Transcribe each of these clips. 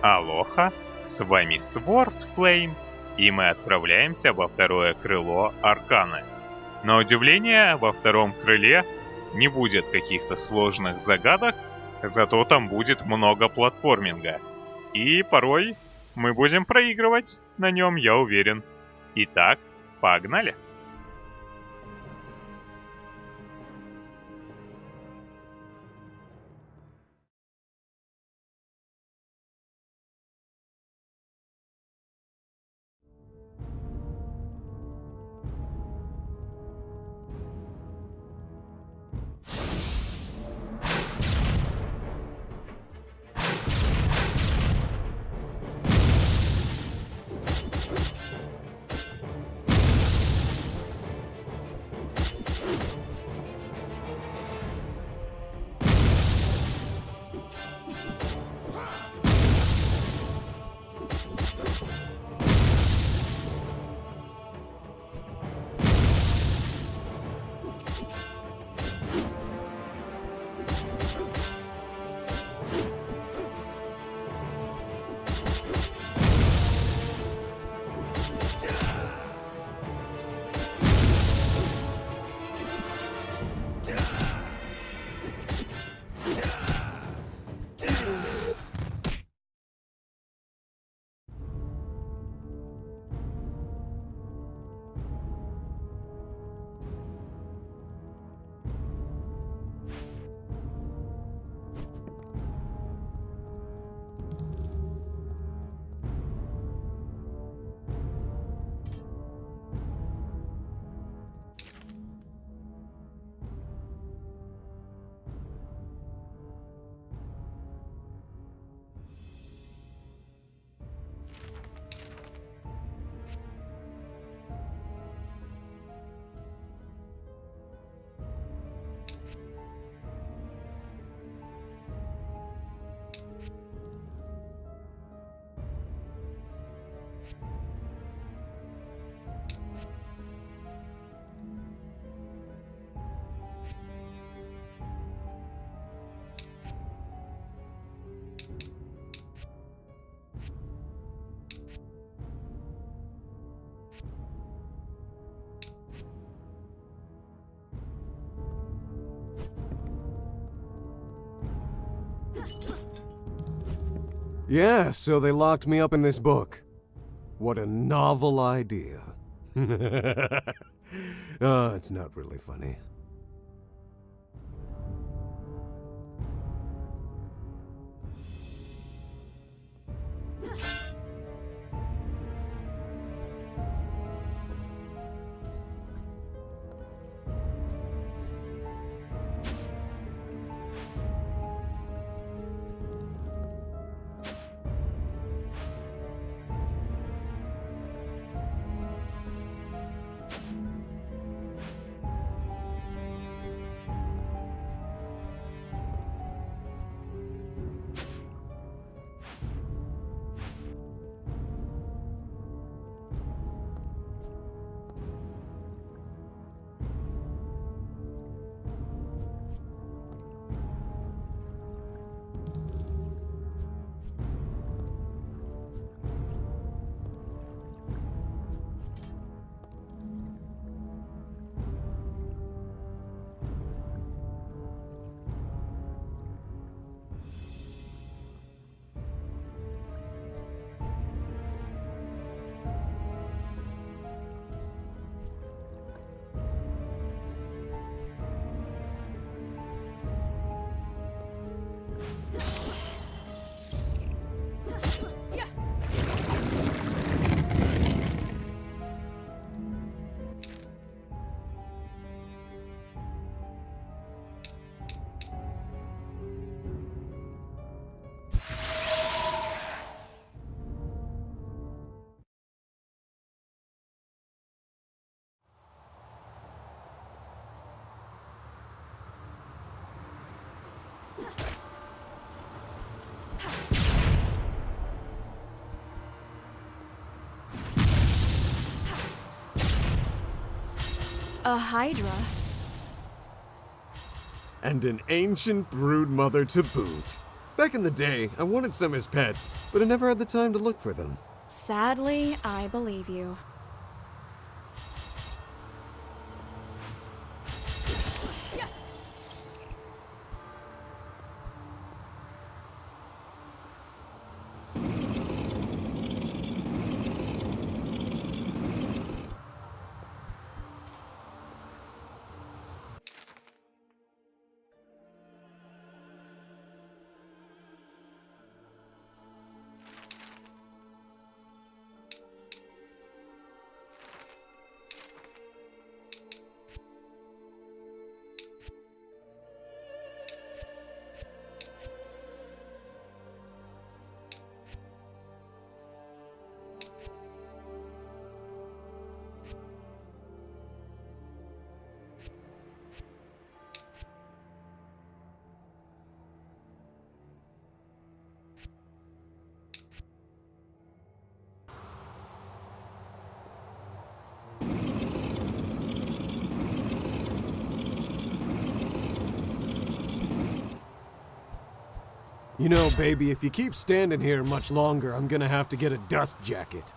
Алоха, с вами Swordflame, и мы отправляемся во второе крыло Арканы. На удивление, во втором крыле не будет каких-то сложных загадок, зато там будет много платформинга. И порой мы будем проигрывать на нем, я уверен. Итак, погнали! Yeah, so they locked me up in this book. What a novel idea. Oh, it's not really funny. A Hydra? And an ancient broodmother to boot. Back in the day, I wanted some as pets, but I never had the time to look for them. Sadly, I believe you. You know, baby, if you keep standing here much longer, I'm gonna have to get a dust jacket.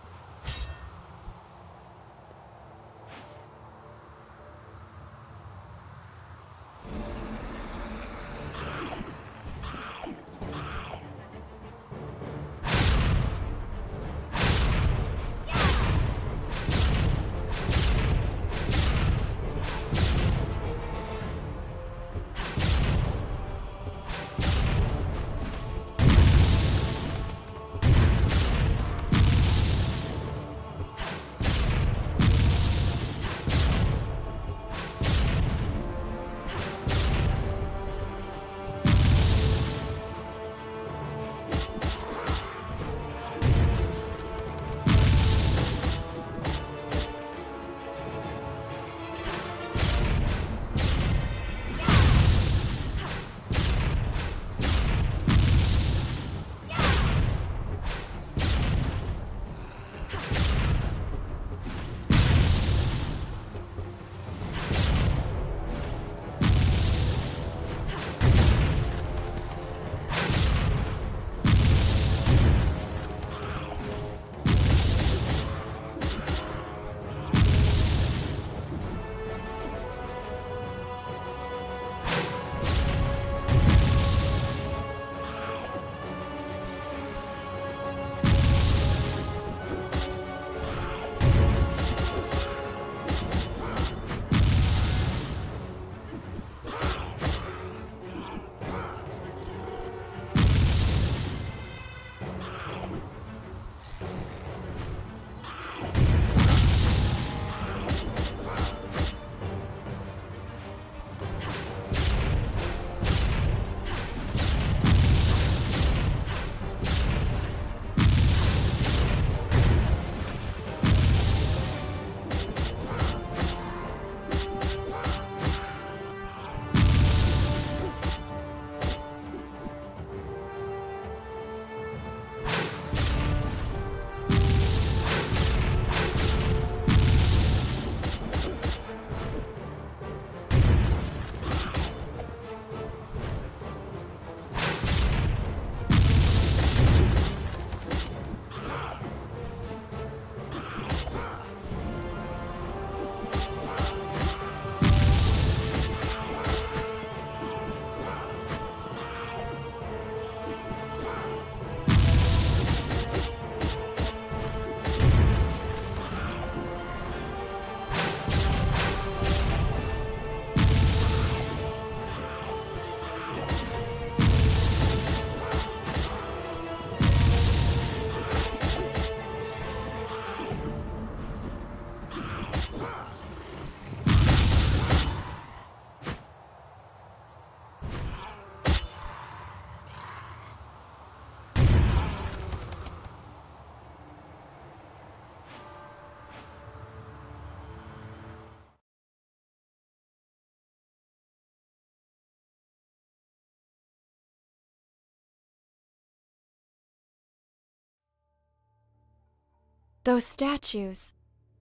Those statues.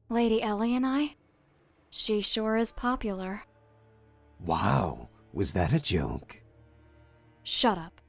Lady Ellie and I? She sure is popular. Wow, was that a joke? Shut up.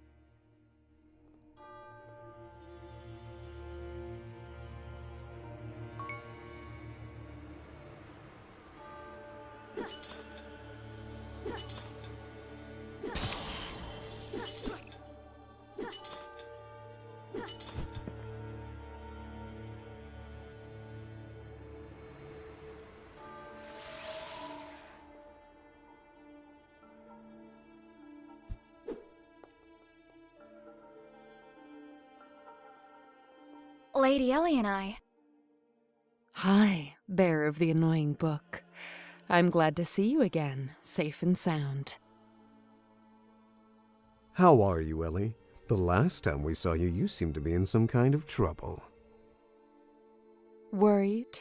Lady Ellie and I. Hi, bearer of the annoying book. I'm glad to see you again, safe and sound. How are you, Ellie? The last time we saw you, you seemed to be in some kind of trouble. Worried?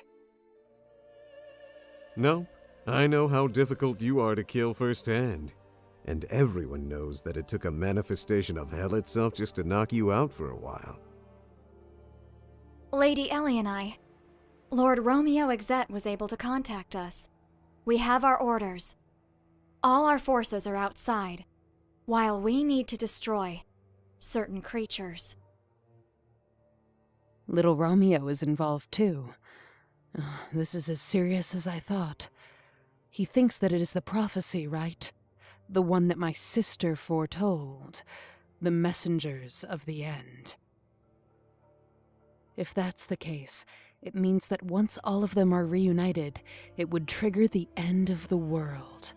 No, I know how difficult you are to kill firsthand. And everyone knows that it took a manifestation of hell itself just to knock you out for a while. Lady Ellie and I. Lord Romeo Exet was able to contact us. We have our orders. All our forces are outside, while we need to destroy certain creatures. Little Romeo is involved too. This is as serious as I thought. He thinks that it is the prophecy, right? The one that my sister foretold. The messengers of the end. If that's the case, it means that once all of them are reunited, it would trigger the end of the world.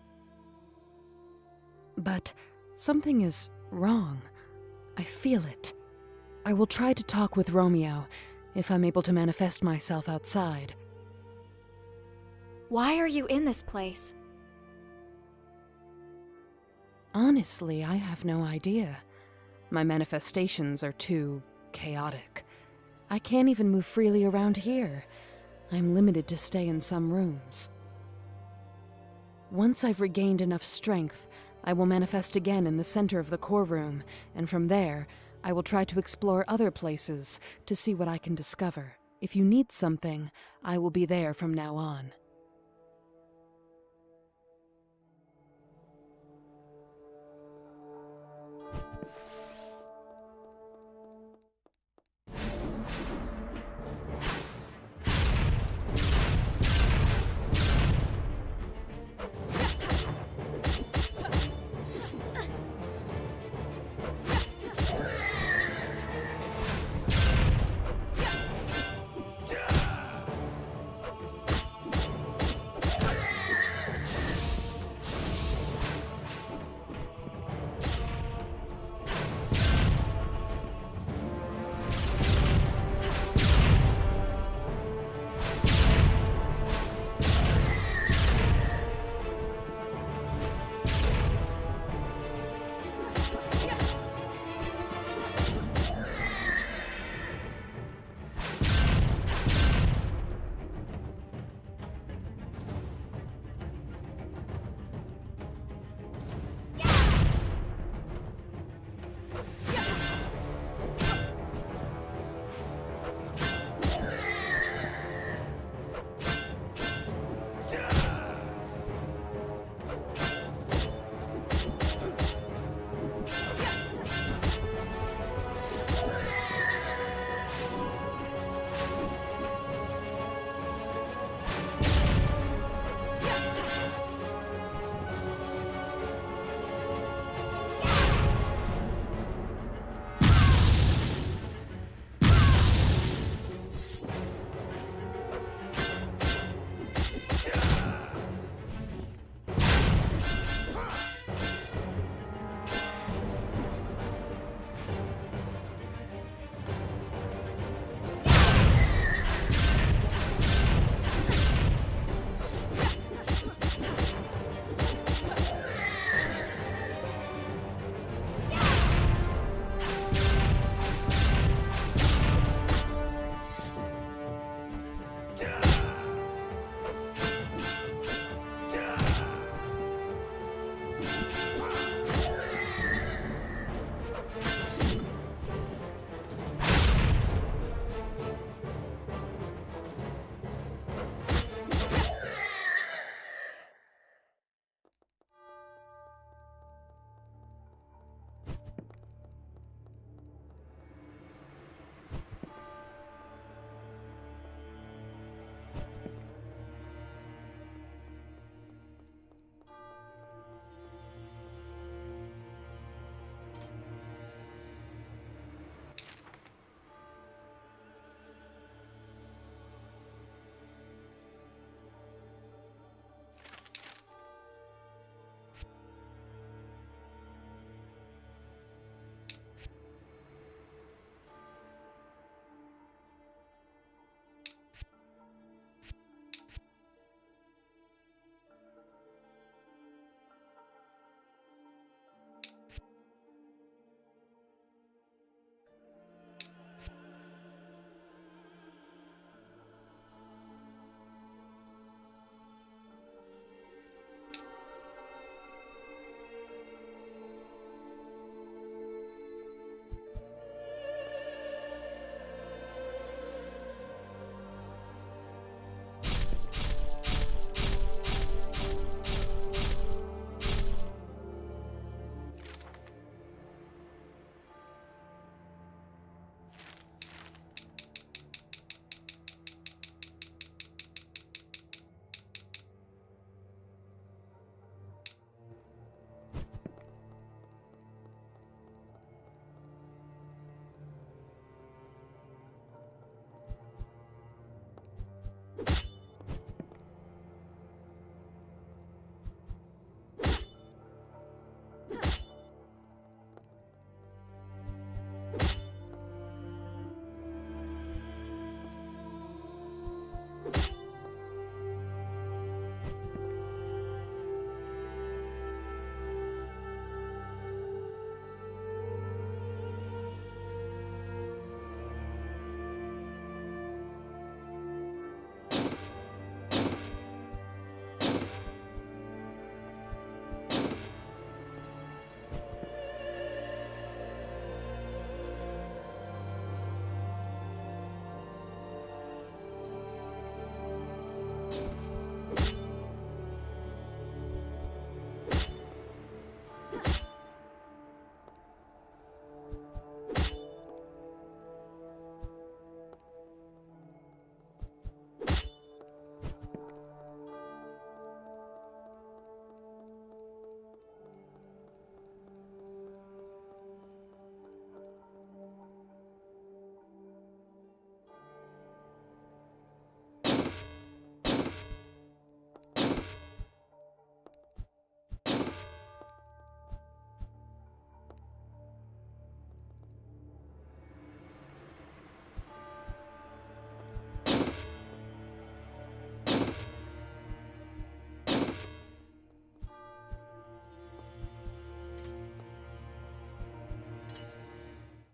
But something is wrong. I feel it. I will try to talk with Romeo, if I'm able to manifest myself outside. Why are you in this place? Honestly, I have no idea. My manifestations are too chaotic. I can't even move freely around here. I'm limited to stay in some rooms. Once I've regained enough strength, I will manifest again in the center of the core room, and from there, I will try to explore other places to see what I can discover. If you need something, I will be there from now on.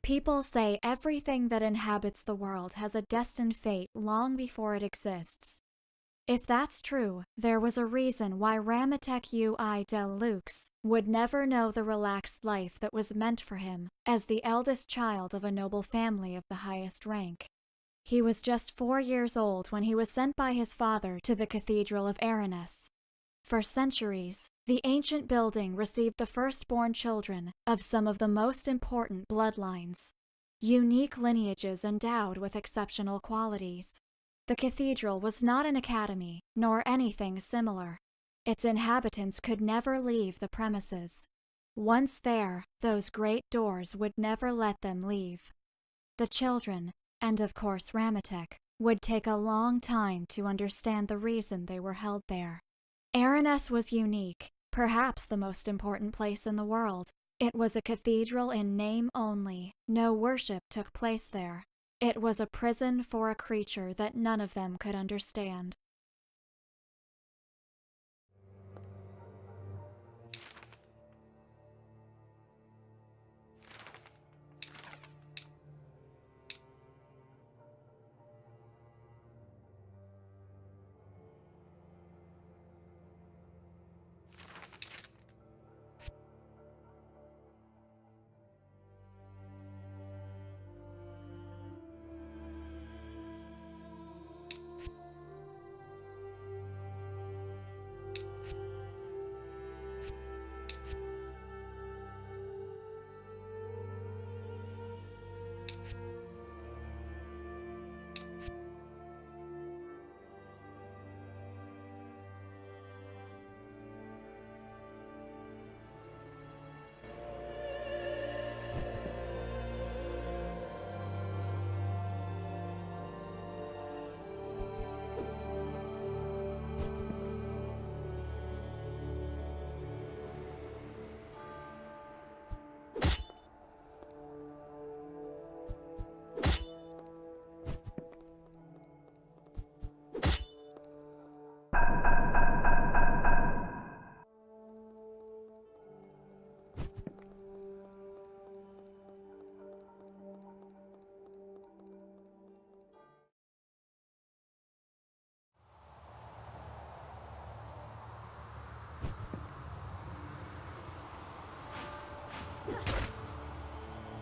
People say everything that inhabits the world has a destined fate long before it exists. If that's true, there was a reason why Ramatek Ui del Lux would never know the relaxed life that was meant for him as the eldest child of a noble family of the highest rank. He was just 4 years old when he was sent by his father to the Cathedral of Aranus. For centuries, the ancient building received the firstborn children of some of the most important bloodlines, unique lineages endowed with exceptional qualities. The cathedral was not an academy, nor anything similar. Its inhabitants could never leave the premises. Once there, those great doors would never let them leave. The children, and of course Ramatek, would take a long time to understand the reason they were held there. Aranus was unique, perhaps the most important place in the world. It was a cathedral in name only. No worship took place there. It was a prison for a creature that none of them could understand.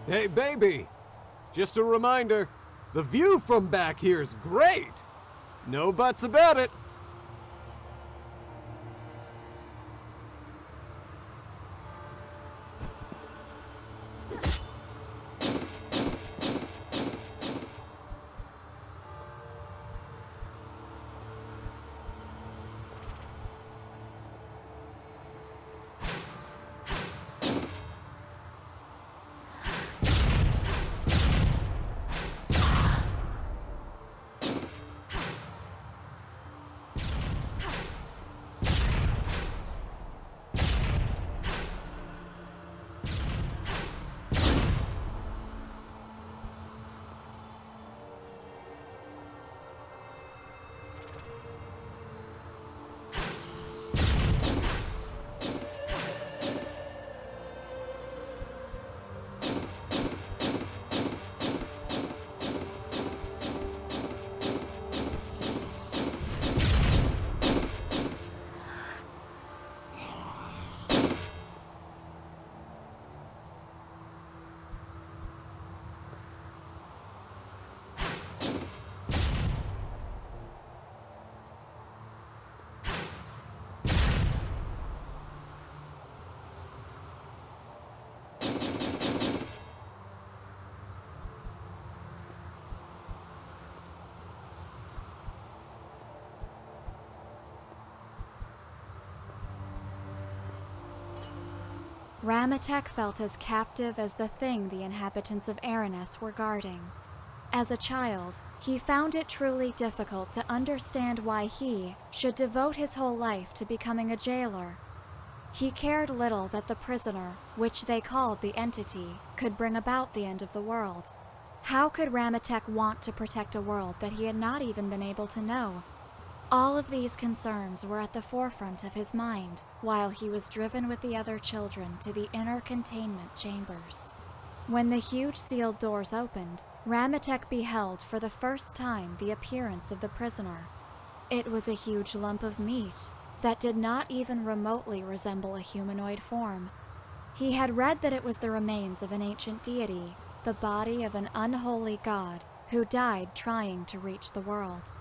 Hey, baby! Just a reminder, the view from back here's great! No buts about it! Ramatek felt as captive as the thing the inhabitants of Aranus were guarding. As a child, he found it truly difficult to understand why he should devote his whole life to becoming a jailer. He cared little that the prisoner, which they called the entity, could bring about the end of the world. How could Ramatek want to protect a world that he had not even been able to know? All of these concerns were at the forefront of his mind while he was driven with the other children to the inner containment chambers. When the huge sealed doors opened, Ramatek beheld for the first time the appearance of the prisoner. It was a huge lump of meat that did not even remotely resemble a humanoid form. He had read that it was the remains of an ancient deity, the body of an unholy god who died trying to reach the world.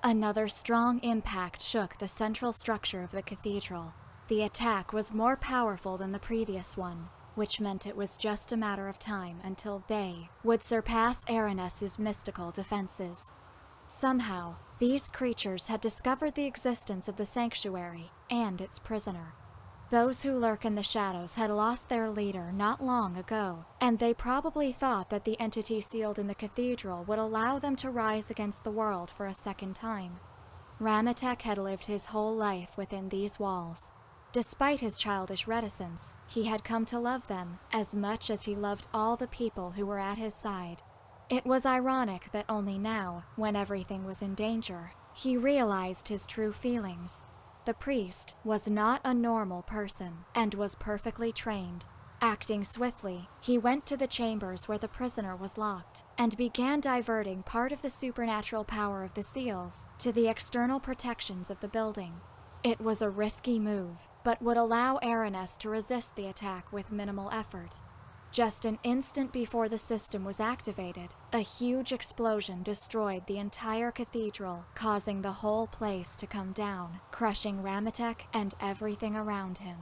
Another strong impact shook the central structure of the cathedral. The attack was more powerful than the previous one, which meant it was just a matter of time until they would surpass Aranes's mystical defenses. Somehow, these creatures had discovered the existence of the sanctuary and its prisoner. Those who lurk in the shadows had lost their leader not long ago, and they probably thought that the entity sealed in the cathedral would allow them to rise against the world for a second time. Ramatek had lived his whole life within these walls. Despite his childish reticence, he had come to love them as much as he loved all the people who were at his side. It was ironic that only now, when everything was in danger, he realized his true feelings. The priest was not a normal person and was perfectly trained. Acting swiftly, he went to the chambers where the prisoner was locked and began diverting part of the supernatural power of the seals to the external protections of the building. It was a risky move, but would allow Aranes to resist the attack with minimal effort. Just an instant before the system was activated, a huge explosion destroyed the entire cathedral, causing the whole place to come down, crushing Ramatek and everything around him.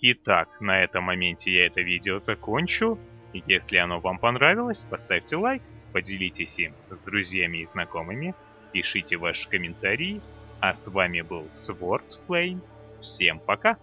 Итак, на этом моменте я это видео закончу. Если оно вам понравилось, поставьте лайк, поделитесь им с друзьями и знакомыми, пишите ваши комментарии. А с вами был Sword Flame. Всем пока!